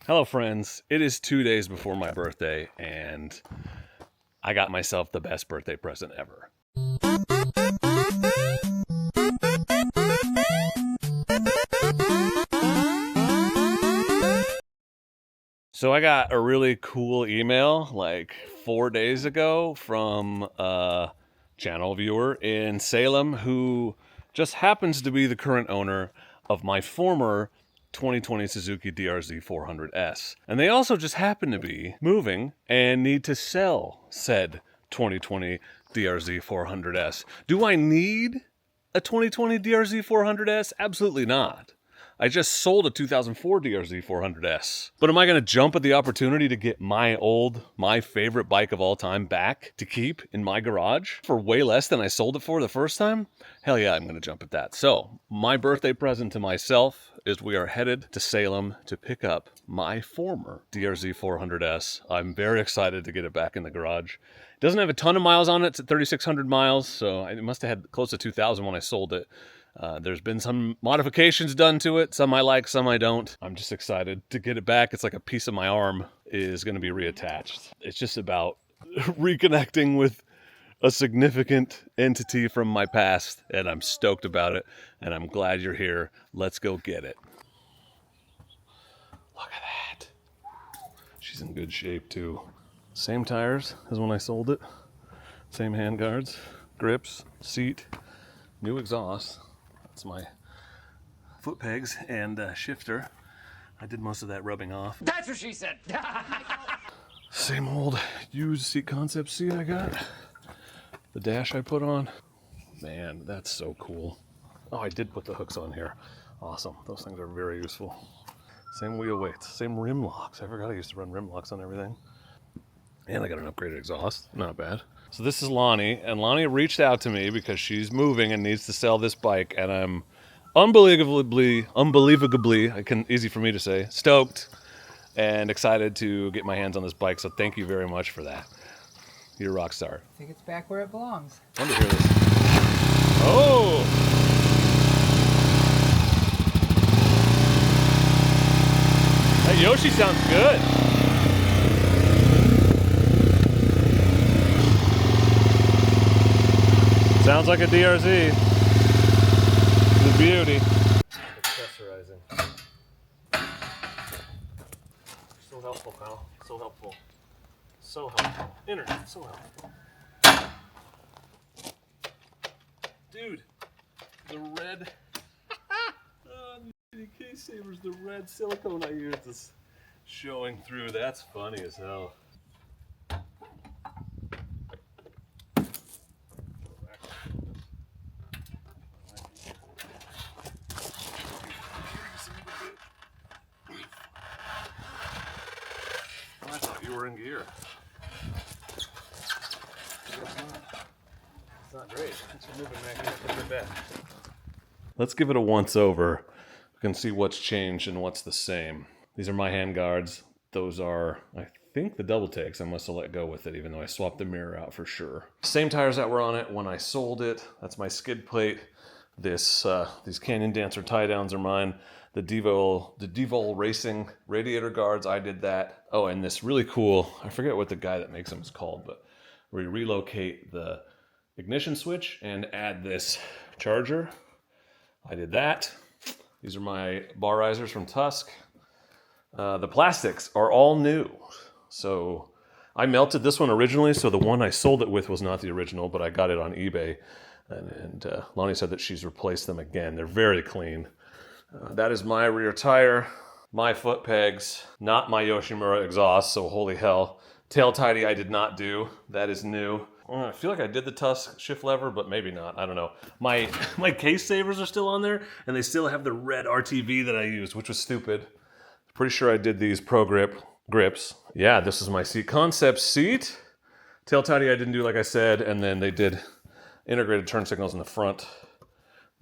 Hello friends, it is 2 days before my birthday and I got myself the best birthday present ever. So I got a really cool email like 4 days ago from a channel viewer in Salem who just happens to be the current owner of my former 2020 Suzuki DRZ 400S. And they also just happen to be moving and need to sell said 2020 DRZ 400S. Do I need a 2020 DRZ 400S? Absolutely not. I just sold a 2004 DRZ 400S. But am I going to jump at the opportunity to get my favorite bike of all time back to keep in my garage for way less than I sold it for the first time? Hell yeah, I'm going to jump at that. So, my birthday present to myself is we are headed to Salem to pick up my former DRZ 400S. I'm very excited to get it back in the garage. It doesn't have a ton of miles on it. It's at 3,600 miles, so it must have had close to 2,000 when I sold it. There's been some modifications done to it. Some I like, some I don't. I'm just excited to get it back. It's like a piece of my arm is going to be reattached. It's just about reconnecting with a significant entity from my past, and I'm stoked about it, and I'm glad you're here. Let's go get it. Look at that. She's in good shape, too. Same tires as when I sold it. Same handguards, grips, seat, new exhaust. That's my foot pegs and shifter. I did most of that rubbing off. That's what she said. Same old used seat concept seat I got. The dash I put on. Man, that's so cool. Oh, I did put the hooks on here. Awesome. Those things are very useful. Same wheel weights, same rim locks. I forgot I used to run rim locks on everything. And I got an upgraded exhaust. Not bad. So this is Lonnie, and Lonnie reached out to me because she's moving and needs to sell this bike, and I'm unbelievably, easy for me to say, stoked and excited to get my hands on this bike. So thank you very much for that. You're a rock star. I think it's back where it belongs. I want to hear this. Oh! That Yoshi sounds good. Sounds like a DRZ. It's a beauty. Accessorizing. So helpful, pal. So helpful. So helpful. Internet, so helpful. Dude, the red the case savers, the red silicone I used is showing through. That's funny as hell. I thought you were in gear. It's not great. It's moving back. Let's give it a once over. We can see what's changed and what's the same. These are my hand guards. Those are, I think, the double takes. I must have let go with it, even though I swapped the mirror out for sure. Same tires that were on it when I sold it. That's my skid plate. These Canyon Dancer tie downs are mine. The Devol Racing radiator guards, I did that. Oh, and this really cool, I forget what the guy that makes them is called, but where you relocate the ignition switch and add this charger. I did that. These are my bar risers from Tusk. The plastics are all new. So I melted this one originally, so the one I sold it with was not the original, but I got it on eBay. And Lonnie said that she's replaced them again. They're very clean. That is my rear tire, my foot pegs, not my Yoshimura exhaust, so holy hell. Tail tidy I did not do. That is new. I feel like I did the Tusk shift lever, but maybe not. I don't know. My case savers are still on there, and they still have the red RTV that I used, which was stupid. Pretty sure I did these Pro Grip grips. Yeah, this is my seat concept seat. Tail tidy I didn't do, like I said, and then they did integrated turn signals in the front.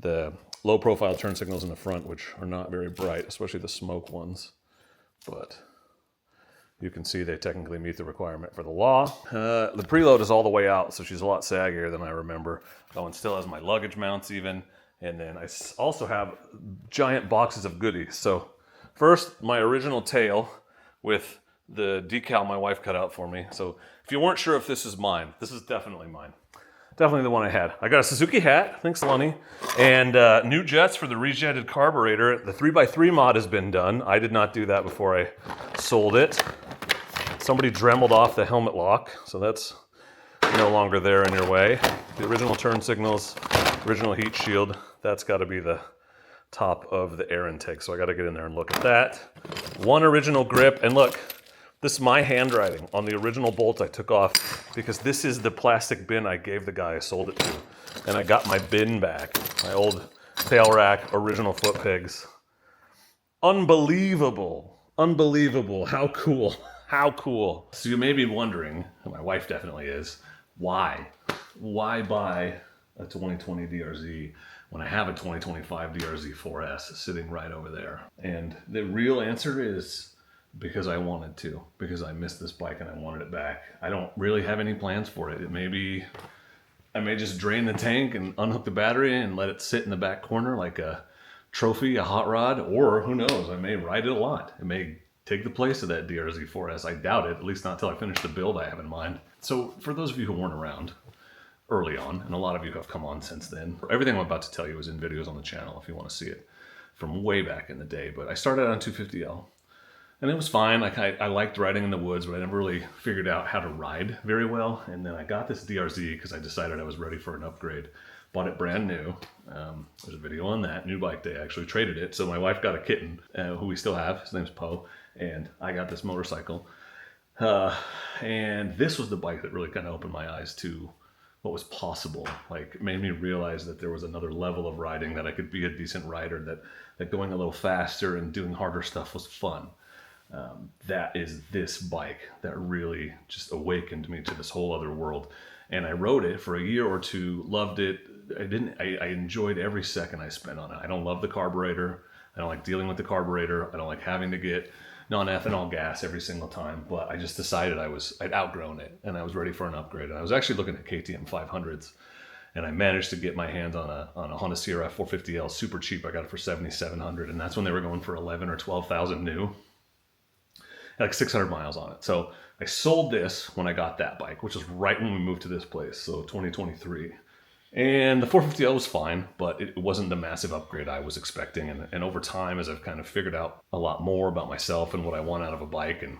The low profile turn signals in the front, which are not very bright, especially the smoke ones. But you can see they technically meet the requirement for the law. The preload is all the way out, so she's a lot saggier than I remember. That one still has my luggage mounts even. And then I also have giant boxes of goodies. So first, my original tail. with the decal my wife cut out for me. So if you weren't sure if this is mine, this is definitely mine. Definitely the one I had. I got a Suzuki hat, thanks Lonnie, and new jets for the rejetted carburetor. The 3x3 mod has been done. I did not do that before I sold it. Somebody dremeled off the helmet lock, so that's no longer there in your way. The original turn signals, original heat shield, that's got to be the top of the air intake, so I got to get in there and look at that. One original grip, and look, this is my handwriting on the original bolts I took off because this is the plastic bin I gave the guy I sold it to, and I got my bin back, my old tail rack original foot pegs. Unbelievable, unbelievable, how cool. How cool. So you may be wondering, and my wife definitely is, why? Why buy a 2020 DRZ when I have a 2025 DRZ 4S sitting right over there? And the real answer is because I wanted to, because I missed this bike and I wanted it back. I don't really have any plans for it. It may be, I may just drain the tank and unhook the battery and let it sit in the back corner like a trophy, a hot rod, or who knows, I may ride it a lot. It may take the place of that DRZ 4S. I doubt it, at least not until I finish the build I have in mind. So for those of you who weren't around early on, and a lot of you have come on since then, everything I'm about to tell you is in videos on the channel if you want to see it from way back in the day. But I started on 250L, and it was fine. Like I liked riding in the woods, but I never really figured out how to ride very well. And then I got this DRZ because I decided I was ready for an upgrade. Bought it brand new. There's a video on that. New bike day, I actually traded it. So my wife got a kitten, who we still have. His name's Poe. And I got this motorcycle. And this was the bike that really kind of opened my eyes to what was possible. Like, it made me realize that there was another level of riding, that I could be a decent rider, that going a little faster and doing harder stuff was fun. That is this bike that really just awakened me to this whole other world. And I rode it for a year or two, loved it. I enjoyed every second I spent on it. I don't love the carburetor. I don't like dealing with the carburetor. I don't like having to get non-ethanol gas every single time, but I just decided I'd outgrown it and I was ready for an upgrade. And I was actually looking at KTM 500s, and I managed to get my hands on a Honda CRF 450L super cheap. I got it for $7,700, and that's when they were going for 11 or 12,000 new. Like 600 miles on it. So I sold this when I got that bike, which was right when we moved to this place, so 2023. And the 450L was fine, but it wasn't the massive upgrade I was expecting. And over time, as I've kind of figured out a lot more about myself and what I want out of a bike, and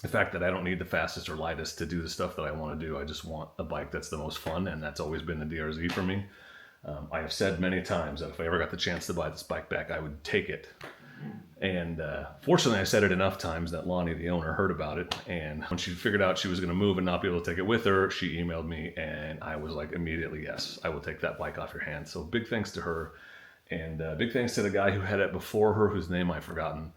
the fact that I don't need the fastest or lightest to do the stuff that I want to do, I just want a bike that's the most fun, and that's always been the DRZ for me. I have said many times that if I ever got the chance to buy this bike back, I would take it. And fortunately, I said it enough times that Lonnie, the owner, heard about it. And when she figured out she was going to move and not be able to take it with her, she emailed me, and I was like, immediately, yes, I will take that bike off your hands. So big thanks to her, and big thanks to the guy who had it before her, whose name I've forgotten,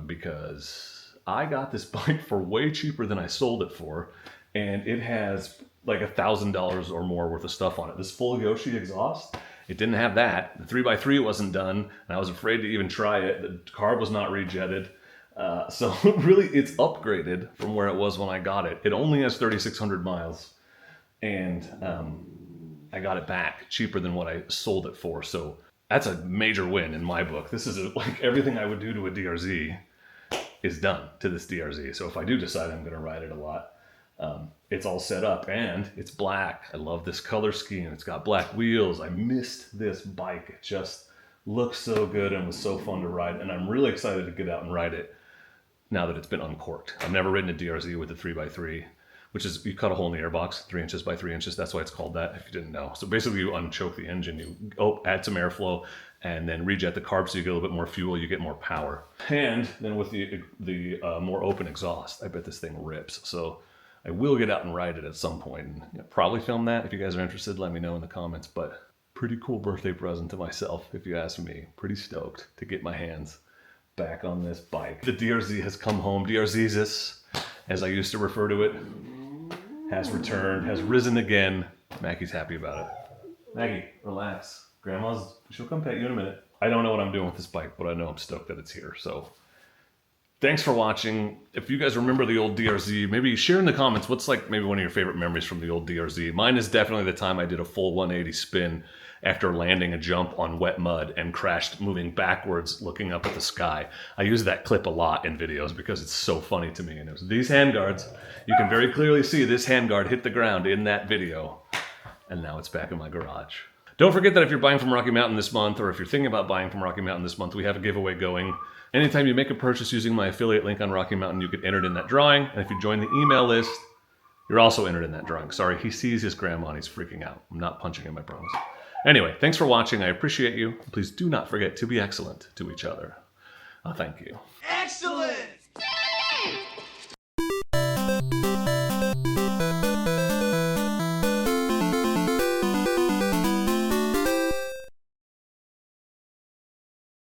because I got this bike for way cheaper than I sold it for, and it has like $1,000 or more worth of stuff on it. This full Yoshi exhaust, it didn't have that. The 3x3 wasn't done, and I was afraid to even try it. The carb was not rejetted. So really, it's upgraded from where it was when I got it. It only has 3,600 miles, and I got it back cheaper than what I sold it for. So that's a major win in my book. This is like everything I would do to a DRZ is done to this DRZ. So if I do decide I'm going to ride it a lot, it's all set up, and it's black. I love this color scheme. It's got black wheels. I missed this bike. It just looks so good and was so fun to ride, and I'm really excited to get out and ride it now that it's been uncorked. I've never ridden a DRZ with a 3x3, which is, you cut a hole in the airbox, 3 inches by 3 inches. That's why it's called that, if you didn't know. So basically, you unchoke the engine, you add some airflow, and then rejet the carb so you get a little bit more fuel, you get more power. And then with the more open exhaust, I bet this thing rips. So I will get out and ride it at some point, and probably film that. If you guys are interested, let me know in the comments. But pretty cool birthday present to myself, if you ask me. Pretty stoked to get my hands back on this bike. The DRZ has come home. DRZ's, as I used to refer to it, has returned, has risen again. Maggie's happy about it. Maggie, relax. She'll come pet you in a minute. I don't know what I'm doing with this bike, but I know I'm stoked that it's here. So thanks for watching. If you guys remember the old DRZ, maybe share in the comments what's like maybe one of your favorite memories from the old DRZ. Mine is definitely the time I did a full 180 spin after landing a jump on wet mud and crashed moving backwards looking up at the sky. I use that clip a lot in videos because it's so funny to me. And it was these handguards. You can very clearly see this handguard hit the ground in that video. And now it's back in my garage. Don't forget that if you're buying from Rocky Mountain this month, or if you're thinking about buying from Rocky Mountain this month, we have a giveaway going. Anytime you make a purchase using my affiliate link on Rocky Mountain, you get entered in that drawing. And if you join the email list, you're also entered in that drawing. Sorry, he sees his grandma and he's freaking out. I'm not punching him, I promise. Anyway, thanks for watching. I appreciate you. Please do not forget to be excellent to each other. Thank you. Excellent!